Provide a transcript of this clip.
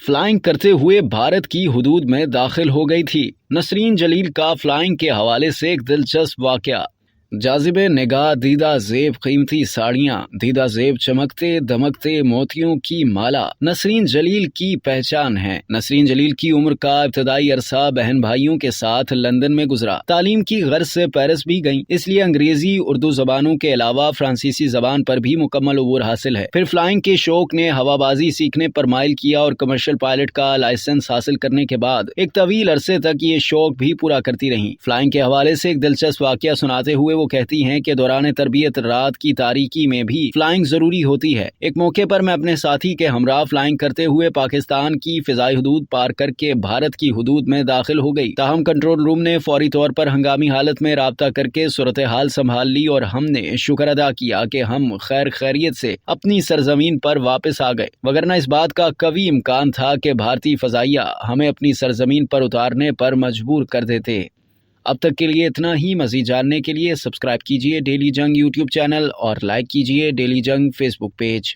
Flying करते हुए भारत की हुदूद में दाखिल हो गई थी। नसरीन जलील का फ्लाइंग के हवाले से एक दिलचस्प वाकया। जाज़िबे निगाह दीदा ज़ेब कीमती साड़ियाँ, दीदा ज़ेब चमकते दमकते मोतियों की माला नसरीन जलील की पहचान है। नसरीन जलील की उम्र का इब्तदाई अरसा बहन भाइयों के साथ लंदन में गुजरा। तालीम की गर्ज से पेरिस भी गईं, इसलिए अंग्रेजी उर्दू जबानों के अलावा फ्रांसीसी जबान पर भी मुकम्मल अबूर हासिल है। फिर फ्लाइंग के शौक ने हवाबाजी सीखने पर माइल किया और कमर्शियल पायलट का लाइसेंस हासिल करने के बाद एक तवील अरसे तक ये शौक भी पूरा करती रहीं। फ्लाइंग के हवाले से एक दिलचस्प वाकया सुनाते हुए वो कहती हैं कि दौरान तरबियत रात की तारीकी में भी फ्लाइंग जरूरी होती है। एक मौके पर मैं अपने साथी के हमरा फ्लाइंग करते हुए पाकिस्तान की फिजाई हुदूद पार करके भारत की हुदूद में दाखिल हो गई। ताहम कंट्रोल रूम ने फौरी तौर पर हंगामी हालत में राब्ता करके सूरत हाल संभाल ली और हमने शुक्र अदा किया कि हम खैर खैरियत से अपनी सरजमीन पर वापस आ गए, वगरना इस बात का कवी इम्कान था कि भारतीय फजाइया हमें अपनी सरजमीन पर उतारने पर मजबूर कर देते। अब तक के लिए इतना ही। मज़ीद जानने के लिए सब्सक्राइब कीजिए डेली जंग यूट्यूब चैनल और लाइक कीजिए डेली जंग फेसबुक पेज।